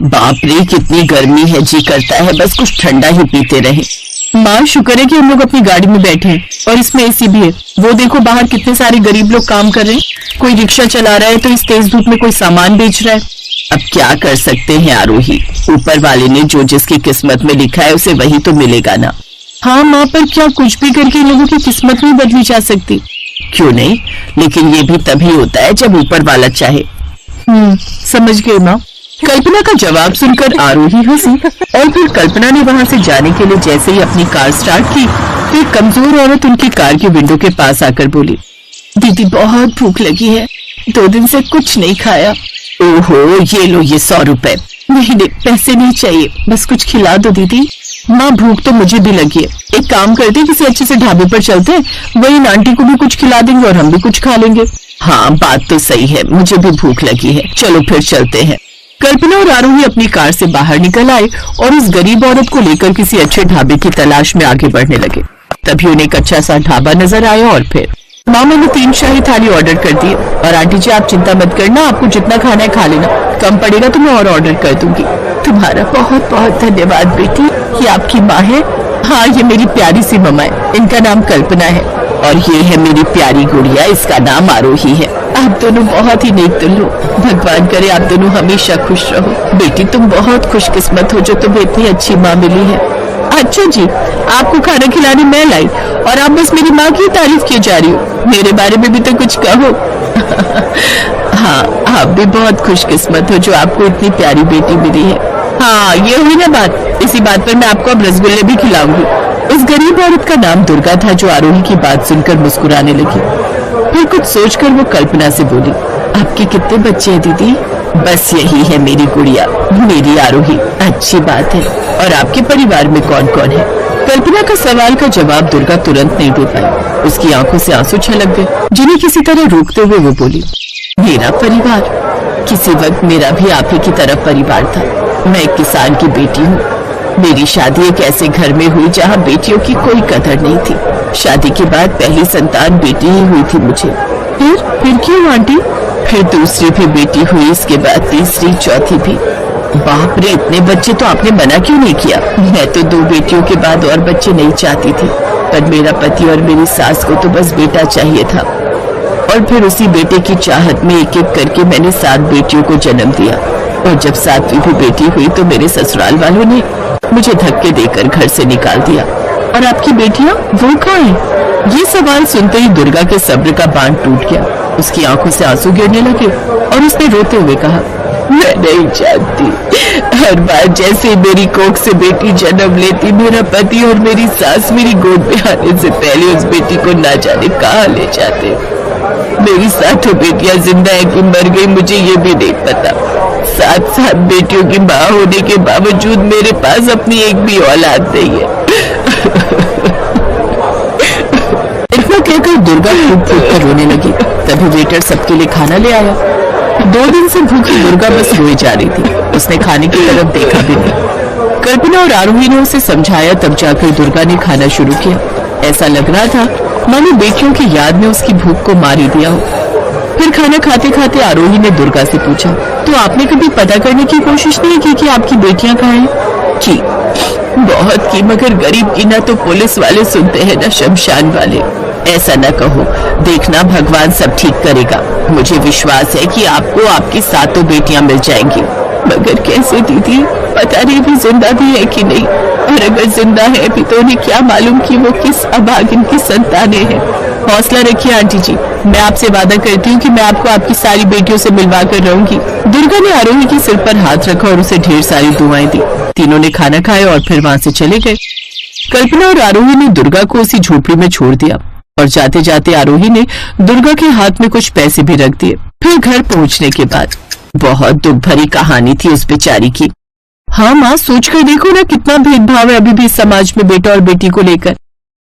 बाप रे, कितनी गर्मी है, जी करता है बस कुछ ठंडा ही पीते रहे। माँ शुक्र है कि हम लोग अपनी गाड़ी में बैठे हैं और इसमें एसी भी है। वो देखो बाहर कितने सारे गरीब लोग काम कर रहे हैं, कोई रिक्शा चला रहा है तो इस तेज धूप में कोई सामान बेच रहा है। अब क्या कर सकते हैं आरोही, ऊपर वाले ने जो जिसकी किस्मत में लिखा है उसे वही तो मिलेगा ना। हाँ माँ, पर क्या कुछ भी करके इन लोगों की किस्मत नहीं बदली जा सकती? क्यों नहीं, लेकिन ये भी तभी होता है जब ऊपर वाला चाहे। समझ गई माँ। कल्पना का जवाब सुनकर आरोही हंसी और फिर कल्पना ने वहां से जाने के लिए जैसे ही अपनी कार स्टार्ट की तो एक कमजोर औरत उनकी कार की विंडो के पास आकर बोली, दीदी बहुत भूख लगी है, 2 दिन से कुछ नहीं खाया। ओहो, ये लो ये 100 रुपए। नहीं, पैसे नहीं चाहिए, बस कुछ खिला दो दीदी। माँ भूख तो मुझे भी लगी है, एक काम करते किसी अच्छे से ढाबे पर चलते हैं, वही आंटी को भी कुछ खिला देंगे और हम भी कुछ खा लेंगे। हाँ बात तो सही है, मुझे भी भूख लगी है, चलो फिर चलते हैं। कल्पना और आरोही अपनी कार से बाहर निकल आए और उस गरीब औरत को लेकर किसी अच्छे ढाबे की तलाश में आगे बढ़ने लगे। तभी उन्हें एक अच्छा सा ढाबा नजर आया और फिर माँ मैंने 3 शाही थाली ऑर्डर कर दी है और आंटी जी आप चिंता मत करना, आपको जितना खाना है खा लेना, कम पड़ेगा तो मैं और ऑर्डर कर दूंगी। तुम्हारा बहुत बहुत धन्यवाद बेटी। ये आपकी माँ है? हाँ, ये मेरी प्यारी सी मम्मा है, इनका नाम कल्पना है और ये है मेरी प्यारी गुड़िया, इसका नाम आरोही है। आप दोनों बहुत ही नेक दिल हो, भगवान करे आप दोनों हमेशा खुश रहो। बेटी तुम बहुत खुशकिस्मत हो जो तुम्हें इतनी अच्छी माँ मिली है। अच्छा जी, आपको खाना खिलाने मैं लाई और आप बस मेरी माँ की तारीफ किए जा रही हो, मेरे बारे में भी तो कुछ कहो। हाँ, आप भी बहुत खुशकिस्मत हो जो आपको इतनी प्यारी बेटी मिली है। हाँ ये हुई ना बात, इसी बात पर मैं आपको अब रसगुल्ले भी खिलाऊंगी। उस गरीब औरत का नाम दुर्गा था जो आरोही की बात सुनकर मुस्कुराने लगी। फिर कुछ सोचकर वो कल्पना से बोली, आपके कितने बच्चे हैं दीदी? बस यही है मेरी गुड़िया, मेरी आरोही। अच्छी बात है। और आपके परिवार में कौन कौन है? कल्पना का सवाल का जवाब दुर्गा तुरंत नहीं दे पाई, उसकी आंखों से आंसू छलक गए, जिन्हें किसी तरह रोकते हुए वो बोली, मेरा परिवार? किसी वक्त मेरा भी आप ही की तरफ परिवार था। मैं एक किसान की बेटी हूँ। मेरी शादी एक ऐसे घर में हुई जहाँ बेटियों की कोई कदर नहीं थी। शादी के बाद पहली संतान बेटी ही हुई थी मुझे। फिर क्यों आंटी? फिर दूसरी भी बेटी हुई, इसके बाद तीसरी, चौथी भी। बाप रे, इतने बच्चे तो आपने मना क्यों नहीं किया? मैं तो 2 बेटियों के बाद और बच्चे नहीं चाहती थी, पर मेरा पति और मेरी सास को तो बस बेटा चाहिए था और फिर उसी बेटे की चाहत में एक एक करके मैंने 7 बेटियों को जन्म दिया और जब 7वीं भी बेटी हुई तो मेरे ससुराल वालों ने मुझे धक्के देकर घर से निकाल दिया। और आपकी बेटियां वो कहाँ हैं? ये सवाल सुनते ही दुर्गा के सब्र का बांध टूट गया, उसकी आंखों से आंसू गिरने लगे और उसने रोते हुए कहा, मैं नहीं जानती, हर बार जैसे मेरी कोख से बेटी जन्म लेती, मेरा पति और मेरी सास मेरी गोद में आने से पहले उस बेटी को ना जाने कहाँ ले जाते। मेरी 7 बेटियां जिंदा है कि मर गई मुझे ये भी नहीं पता। 7 बेटियों की माँ होने के बावजूद मेरे पास अपनी एक भी औलाद नहीं है। इतना कहकर दुर्गा फूट फूट कर रोने लगी। तभी वेटर सबके लिए खाना ले आया। 2 दिन से भूखी दुर्गा बस रोए जा रही थी, उसने खाने की तरफ देखा भी नहीं। कल्पना और आरोही ने उसे समझाया, तब जाकर दुर्गा ने खाना शुरू किया। ऐसा लग रहा था मानो बेटियों की याद में उसकी भूख को मार ही दिया हो। फिर खाना खाते खाते आरोही ने दुर्गा से पूछा, तो आपने कभी पता करने की कोशिश नहीं की कि आपकी बेटियां कहाँ हैं? की बहुत की, मगर गरीब की ना तो पुलिस वाले सुनते हैं ना शमशान वाले। ऐसा न कहो, देखना भगवान सब ठीक करेगा। मुझे विश्वास है कि आपको आपकी 7 बेटियां मिल जाएंगी। मगर कैसे दीदी, पता नहीं भी जिंदा भी है कि नहीं, और अगर जिंदा है भी तो उन्हें क्या मालूम कि वो किस अभागिन की संतानें हैं। हौसला रखिए आंटी जी, मैं आपसे वादा करती हूँ कि मैं आपको आपकी सारी बेटियों से मिलवा कर रहूंगी। दुर्गा ने आरोही के सिर पर हाथ रखा और उसे ढेर सारी दुआएं दी। तीनों ने खाना खाया और फिर वहां से चले गए। कल्पना और आरोही ने दुर्गा को उसी झोपड़ी में छोड़ दिया और जाते जाते आरोही ने दुर्गा के हाथ में कुछ पैसे भी रख दिए। फिर घर पहुंचने के बाद बहुत दुख भरी कहानी थी उस बेचारी की। हाँ माँ, सोचकर देखो ना कितना भेदभाव है अभी भी समाज में बेटा और बेटी को लेकर।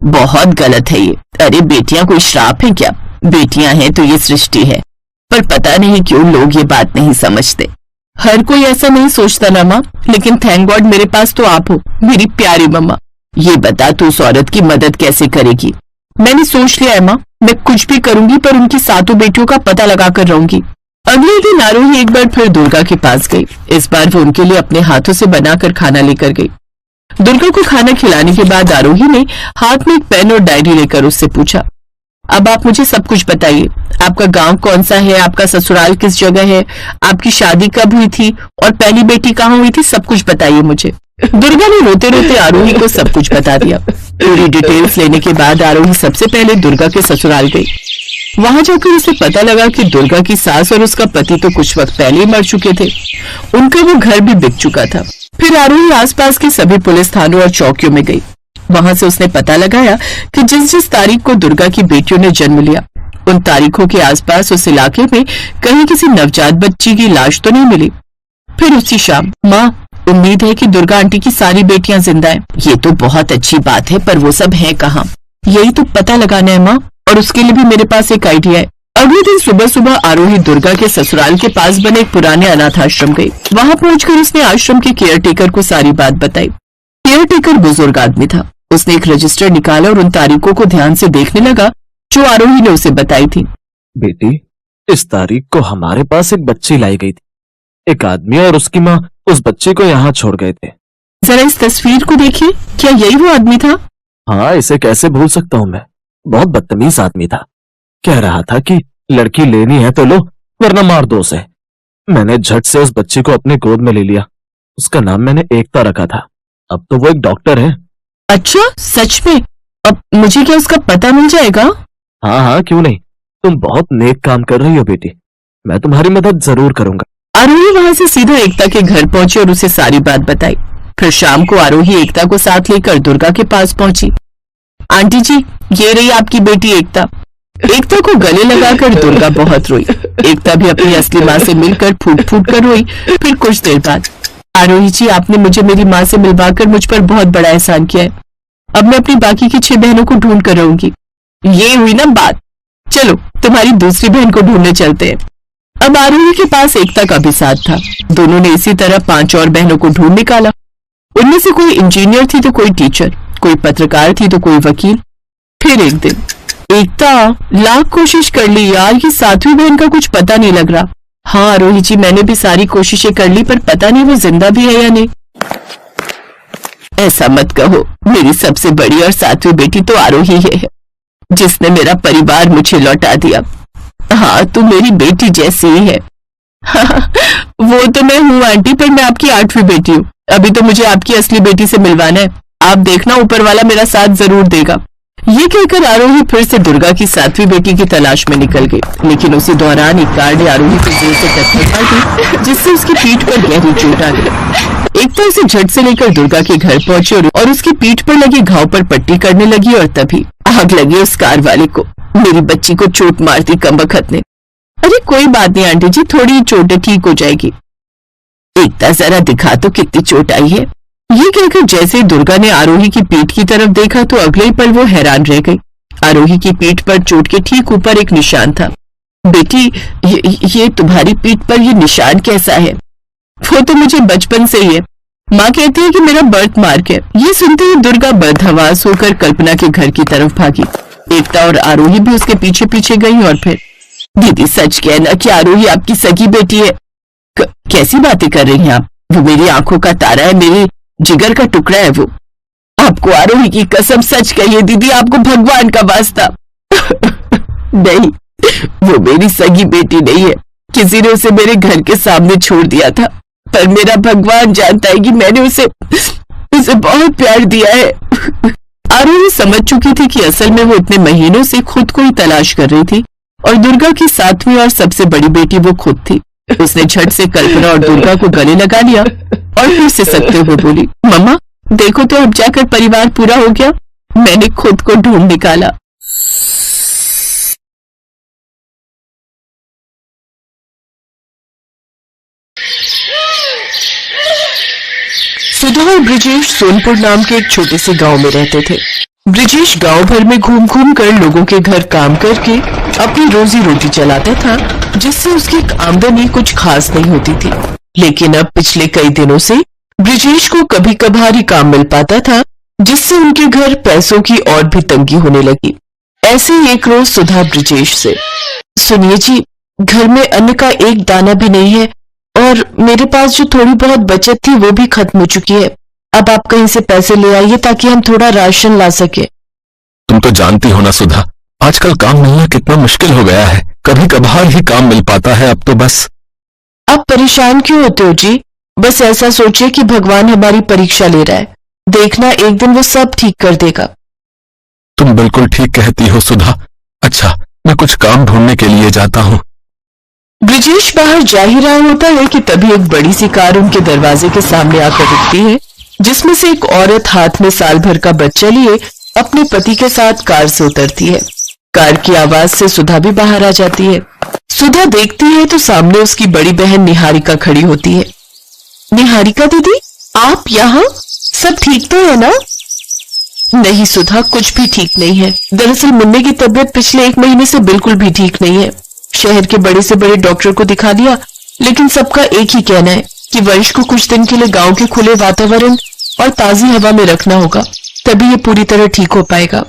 बहुत गलत है ये। अरे बेटियां कोई श्राप है क्या? बेटियां हैं तो ये सृष्टि है, पर पता नहीं क्यों लोग ये बात नहीं समझते। हर कोई ऐसा नहीं सोचता ना माँ, लेकिन थैंक गॉड मेरे पास तो आप हो, मेरी प्यारी मम्मा। ये बता तू उस औरत की मदद कैसे करेगी? मैंने सोच लिया है माँ, मैं कुछ भी करूंगी पर उनकी 7 बेटियों का पता लगा कर रहूंगी। अगले दिन आरोही एक बार फिर दुर्गा के पास गई। इस बार वो उनके लिए अपने हाथों से बनाकर खाना लेकर गई। दुर्गा को खाना खिलाने के बाद आरोही ने हाथ में एक पेन और डायरी लेकर उससे पूछा, अब आप मुझे सब कुछ बताइए। आपका गांव कौन सा है, आपका ससुराल किस जगह है, आपकी शादी कब हुई थी और पहली बेटी कहाँ हुई थी, सब कुछ बताइए मुझे। दुर्गा ने रोते रोते आरोही को सब कुछ बता दिया। पूरी डिटेल्स लेने के बाद आरोही सबसे पहले दुर्गा के ससुराल गई। वहां जाकर उसे पता लगा कि दुर्गा की सास और उसका पति तो कुछ वक्त पहले ही मर चुके थे। उनका वो घर भी बिक चुका था। फिर आरोही आसपास के सभी पुलिस थानों और चौकियों में गई। वहां से उसने पता लगाया कि जिस जिस तारीख को दुर्गा की बेटियों ने जन्म लिया, उन तारीखों के आसपास उस इलाके में कहीं किसी नवजात बच्ची की लाश तो नहीं मिली। फिर उसी शाम, माँ, उम्मीद है कि दुर्गा आंटी की सारी बेटियां जिंदा हैं। ये तो बहुत अच्छी बात है, पर वो सब हैं कहाँ? यही तो पता लगाना है माँ, और उसके लिए भी मेरे पास एक आइडिया है। अगले दिन सुबह सुबह आरोही दुर्गा के ससुराल के पास बने एक पुराने अनाथ आश्रम गई। वहां पहुंचकर उसने आश्रम के केयरटेकर को सारी बात बताई। केयरटेकर बुजुर्ग आदमी था। उसने एक रजिस्टर निकाला और उन तारीखों को ध्यान से देखने लगा जो आरोही ने उसे बताई थी। बेटी, इस तारीख को हमारे पास एक बच्ची लाई गई थी। एक आदमी और उसकी माँ उस बच्चे को यहाँ छोड़ गए थे। जरा इस तस्वीर को देखिए, क्या यही वो आदमी था? हाँ, इसे कैसे भूल सकता हूँ मैं। बहुत बदतमीज आदमी था। कह रहा था कि लड़की लेनी है तो लो, वरना मार दो उसे। मैंने झट से उस बच्ची को अपने गोद में ले लिया। उसका नाम मैंने एकता रखा था। अब तो वो एक डॉक्टर है। अच्छा, सच में? अब मुझे क्या उसका पता मिल जाएगा? हाँ हाँ, क्यों नहीं। तुम बहुत नेक काम कर रही हो बेटी। मैं तुम्हारी मदद जरूर करूंगा। आरोही वहां से सीधा एकता के घर पहुंची और उसे सारी बात बताई। फिर शाम को आरोही एकता को साथ लेकर दुर्गा के पास पहुंची। आंटी जी, ये रही आपकी बेटी एकता। एकता को गले लगाकर दुर्गा बहुत रोई। एकता भी अपनी असली माँ से मिलकर फूट फूट कर रोई। फिर कुछ देर बाद, आरोही जी, आपने मुझे मेरी माँ से मिलवाकर मुझ पर बहुत बड़ा एहसान किया है। अब मैं अपनी बाकी की 6 बहनों को ढूंढ कर रहूंगी। ये हुई ना बात। चलो, तुम्हारी दूसरी बहन को ढूंढने चलते हैं। अब आरोही के पास एकता का भी साथ था। दोनों ने इसी तरह 5 और बहनों को ढूंढ निकाला। उनमें से कोई इंजीनियर थी तो कोई टीचर, कोई पत्रकार थी तो कोई वकील। फिर एक दिन, एकता, लाख कोशिश कर ली यार, ये 7वीं बहन का कुछ पता नहीं लग रहा। हाँ आरोही जी, मैंने भी सारी कोशिशें कर ली, पर पता नहीं वो जिंदा भी है या नहीं। ऐसा मत कहो, मेरी सबसे बड़ी और 7वीं बेटी तो आरोही है, जिसने मेरा परिवार मुझे लौटा दिया। हाँ, तू मेरी बेटी जैसी ही है। वो तो मैं हूँ आंटी, पर मैं आपकी 8वीं बेटी हूँ। अभी तो मुझे आपकी असली बेटी से मिलवाना है। आप देखना, ऊपर वाला मेरा साथ जरूर देगा। ये कहकर आरोही फिर से दुर्गा की 7वीं बेटी की तलाश में निकल गई। लेकिन उसी दौरान एक कार ने आरोही को जोर से टक्कर मार दी, जिससे उसकी पीठ पर गहरी चोट आ गई। एकता उसे झट से लेकर दुर्गा के घर पहुंची और उसकी पीठ पर लगे घाव पर पट्टी करने लगी, और तभी आग लगी उस कार वाले को। मेरी बच्ची को चोट मार दी कमबख्त ने। अरे कोई बात नहीं आंटी जी, थोड़ी चोट है, ठीक हो जाएगी। एकता, जरा दिखा तो कितनी चोट आई है। ये कहकर जैसे दुर्गा ने आरोही की पीठ की तरफ देखा तो अगले ही पल वो हैरान रह गई। आरोही की पीठ पर चोट के ठीक ऊपर एक निशान था। बेटी, ये तुम्हारी पीठ पर ये निशान कैसा है? वो तो मुझे बचपन से ही है। माँ कहती है कि मेरा बर्थ मार्क है। ये सुनते ही दुर्गा बदहवास होकर कल्पना के घर की तरफ भागी। एकता और आरोही भी उसके पीछे पीछे गई। और फिर, दीदी सच कहना कि आरोही आपकी सगी बेटी है। कैसी बातें कर रही हैं आप? वो मेरी आंखों का तारा है, मेरी जिगर का टुकड़ा है। वो आपको आरोही की कसम, सच कहिए दीदी, आपको भगवान का वास्ता। नहीं, वो मेरी सगी बेटी नहीं है। किसी ने उसे मेरे घर के सामने छोड़ दिया था, पर मेरा भगवान जानता है कि मैंने उसे बहुत प्यार दिया है। आरोही समझ चुकी थी कि असल में वो इतने महीनों से खुद को ही तलाश कर रही थी, और दुर्गा की 7वीं और सबसे बड़ी बेटी वो खुद थी। उसने झट से कल्पना और दुर्गा को गले लगा लिया और फिर सिसकते हुए बोली, मम्मा देखो तो, अब जाकर परिवार पूरा हो गया। मैंने खुद को ढूंढ निकाला। सुधा और ब्रिजेश सोनपुर नाम के एक छोटे से गांव में रहते थे। ब्रिजेश गांव भर में घूम घूम कर लोगों के घर काम करके अपनी रोजी रोटी चलाता था, जिससे उसकी आमदनी कुछ खास नहीं होती थी। लेकिन अब पिछले कई दिनों से ब्रिजेश को कभी कभार ही काम मिल पाता था, जिससे उनके घर पैसों की और भी तंगी होने लगी। ऐसे ही एक रोज सुधा ब्रिजेश से, सुनिए जी, घर में अन्न का एक दाना भी नहीं है और मेरे पास जो थोड़ी बहुत बचत थी वो भी खत्म हो चुकी है। अब आप कहीं से पैसे ले आइए ताकि हम थोड़ा राशन ला सके। तुम तो जानती हो ना सुधा, आजकल काम मिलना कितना मुश्किल हो गया है। कभी कभार ही काम मिल पाता है अब तो बस। आप परेशान क्यों होते हो जी? बस ऐसा सोचिए कि भगवान हमारी परीक्षा ले रहा है, देखना एक दिन वो सब ठीक कर देगा। तुम बिल्कुल ठीक कहती हो सुधा। अच्छा, मैं कुछ काम ढूंढने के लिए जाता हूँ। ब्रिजेश बाहर जा ही रहा होता है कि तभी एक बड़ी सी कार उनके दरवाजे के सामने आकर रुकती है, जिसमें से एक औरत हाथ में साल भर का बच्चा लिए अपने पति के साथ कार से उतरती है। कार की आवाज से सुधा भी बाहर आ जाती है। सुधा देखती है तो सामने उसकी बड़ी बहन निहारिका खड़ी होती है। निहारिका दीदी, आप यहाँ? सब ठीक तो है ना? नहीं सुधा, कुछ भी ठीक नहीं है। दरअसल मुन्ने की तबीयत पिछले 1 महीने से बिल्कुल भी ठीक नहीं है। शहर के बड़े से बड़े डॉक्टर को दिखा दिया, लेकिन सबका एक ही कहना है कि वंश को कुछ दिन के लिए गांव के खुले वातावरण और ताजी हवा में रखना होगा, तभी ये पूरी तरह ठीक हो पाएगा।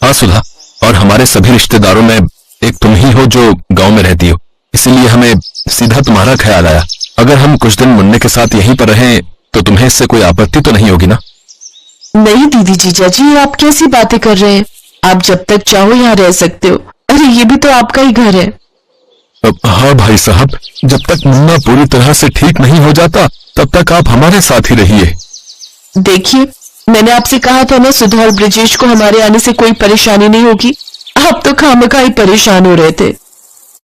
हाँ सुधा, और हमारे सभी रिश्तेदारों में एक तुम ही हो जो गांव में रहती हो, इसीलिए हमें सीधा तुम्हारा ख्याल आया। अगर हम कुछ दिन मुन्ने के साथ यहीं पर रहें तो तुम्हें इससे कोई आपत्ति तो नहीं होगी ना? नहीं दीदी जीजा जी, आप कैसी बातें कर रहे हैं? आप जब तक चाहो यहाँ रह सकते हो। अरे ये भी तो आपका ही घर है। हाँ भाई साहब, जब तक मुन्ना पूरी तरह से ठीक नहीं हो जाता तब तक आप हमारे साथ ही रहिए। देखिए, मैंने आपसे कहा था ना सुधा और ब्रिजेश को हमारे आने से कोई परेशानी नहीं होगी। आप तो खामखा ही परेशान हो रहे थे।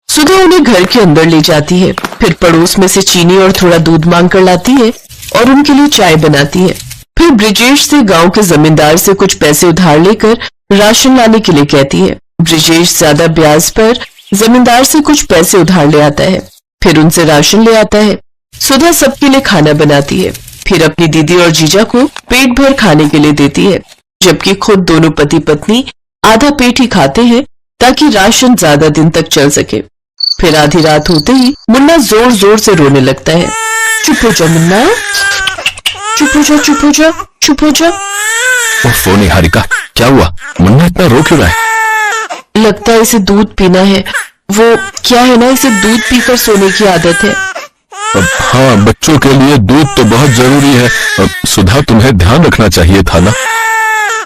सुधा उन्हें घर के अंदर ले जाती है, फिर पड़ोस में से चीनी और थोड़ा दूध मांग कर लाती है और उनके लिए चाय बनाती है। फिर ब्रिजेश से गांव के जमींदार से कुछ पैसे उधार लेकर राशन लाने के लिए कहती है। ब्रिजेश ज्यादा ब्याज पर जमींदार से कुछ पैसे उधार ले आता है, फिर उनसे राशन ले आता है। सुधा सबके लिए खाना बनाती है, फिर अपनी दीदी और जीजा को पेट भर खाने के लिए देती है, जबकि खुद दोनों पति पत्नी आधा पेट ही खाते हैं ताकि राशन ज्यादा दिन तक चल सके। फिर आधी रात होते ही मुन्ना जोर जोर से रोने लगता है। चुप हो जा मुन्ना, चुप हो जा, चुप हो जा, चुप हो जा। ओफो निहारिका, क्या हुआ? मुन्ना इतना रो क्यों रहा है? लगता है इसे दूध पीना है। वो क्या है ना, इसे दूध पीकर सोने की आदत है। हाँ, बच्चों के लिए दूध तो बहुत जरूरी है। सुधा, तुम्हें ध्यान रखना चाहिए था ना।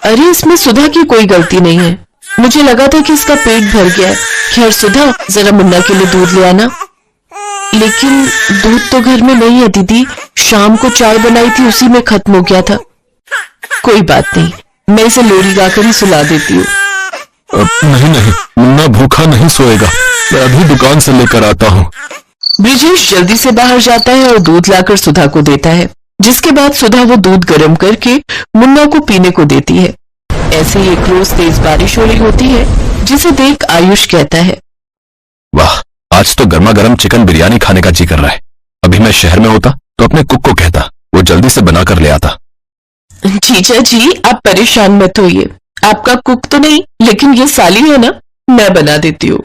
अरे इसमें सुधा की कोई गलती नहीं है, मुझे लगा था कि इसका पेट भर गया है। खैर सुधा, जरा मुन्ना के लिए दूध ले आना। लेकिन दूध तो घर में नहीं है दीदी, शाम को चाय बनाई थी उसी में खत्म हो गया था। कोई बात नहीं, मैं इसे लोरी गाकर ही सुला देती हूँ। नहीं नहीं, मुन्ना भूखा नहीं सोएगा, मैं अभी दुकान से लेकर आता हूँ। ब्रिजेश जल्दी से बाहर जाता है और दूध लाकर सुधा को देता है, जिसके बाद सुधा वो दूध गर्म करके मुन्ना को पीने को देती है। ऐसे ही एक रोज तेज बारिश हो रही होती है, जिसे देख आयुष कहता है, वाह, आज तो गर्मा गर्म चिकन बिरयानी खाने का जी कर रहा है। अभी मैं शहर में होता तो अपने कुक को कहता वो जल्दी से बना कर ले आता। जीजा जी आप परेशान मत होइए, आपका कुक तो नहीं लेकिन ये साली है ना, मैं बना देती हूँ।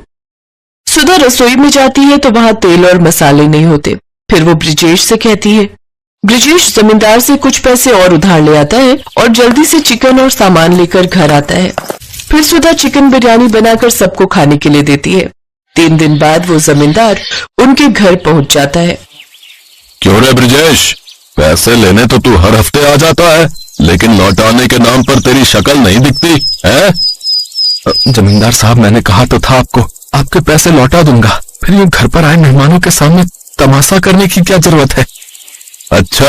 सुधा रसोई में जाती है तो वहां तेल और मसाले नहीं होते। फिर वो ब्रिजेश से कहती है। ब्रिजेश जमींदार से कुछ पैसे और उधार ले आता है और जल्दी से चिकन और सामान लेकर घर आता है। फिर सुधा चिकन बिरयानी बनाकर सबको खाने के लिए देती है। 3 दिन बाद वो जमींदार उनके घर पहुंच जाता है। क्यों रे ब्रिजेश, पैसे लेने तो तू हर हफ्ते आ जाता है, लेकिन लौटाने के नाम पर तेरी शक्ल नहीं दिखती है? जमींदार साहब, मैंने कहा तो था आपको, आपके पैसे लौटा दूंगा, फिर ये घर पर आए मेहमानों के सामने तमाशा करने की क्या जरूरत है? अच्छा,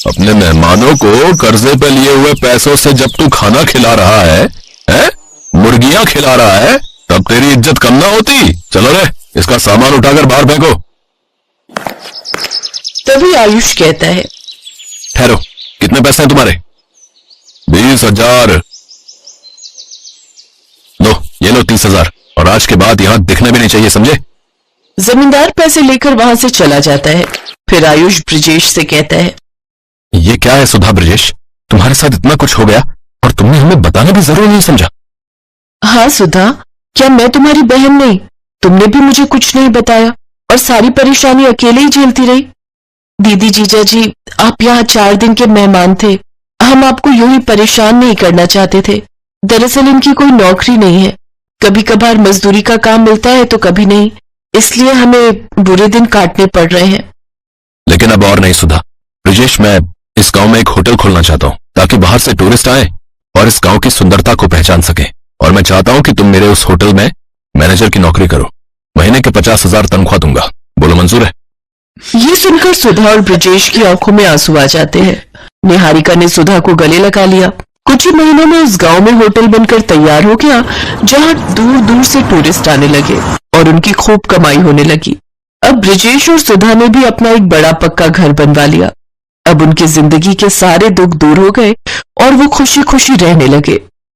अपने मेहमानों को कर्जे पे लिए हुए पैसों से जब तू खाना खिला रहा है, मुर्गियां खिला रहा है, तब तेरी इज्जत कम ना होती? चलो रे, इसका सामान उठाकर बाहर फेंको। तभी आयुष कहता है, ठहरो, कितने पैसे हैं तुम्हारे? 20,000। लो, ये लो 30,000, और आज के बाद यहां दिखने भी नहीं चाहिए, समझे? जमींदार पैसे लेकर वहां से चला जाता है। फिर आयुष ब्रिजेश से कहता है, ये क्या है सुधा ब्रिजेश, तुम्हारे साथ इतना कुछ हो गया और तुमने हमें बताना भी जरूरी नहीं समझा? हाँ सुधा, क्या मैं तुम्हारी बहन नहीं? तुमने भी मुझे कुछ नहीं बताया और सारी परेशानी अकेले ही झेलती रही। दीदी जीजा जी, आप यहाँ 4 दिन के मेहमान थे, हम आपको यूं ही परेशान नहीं करना चाहते थे। दरअसल इनकी कोई नौकरी नहीं है, कभी कभार मजदूरी का काम मिलता है तो कभी नहीं, इसलिए हमें बुरे दिन काटने पड़ रहे हैं। लेकिन अब और नहीं सुधा। ब्रिजेश, मैं इस गांव में एक होटल खोलना चाहता हूं ताकि बाहर से टूरिस्ट आए और इस गांव की सुंदरता को पहचान सके। और मैं चाहता हूं कि तुम मेरे उस होटल में मैनेजर की नौकरी करो। महीने के 50,000 तनख्वाह दूंगा। बोलो मंजूर है? ये सुनकर सुधा और ब्रिजेश की आंखों में आंसू आ जाते हैं। निहारिका ने सुधा को गले लगा लिया। कुछ ही महीनों में उस गांव में होटल बनकर तैयार हो गया, जहां दूर दूर से टूरिस्ट आने लगे और उनकी खूब कमाई होने लगी। अब ब्रिजेश और सुधा ने भी अपना एक बड़ा पक्का घर बनवा लिया। अब उनकी जिंदगी के सारे दुख दूर हो गए और वो खुशी खुशी रहने लगे।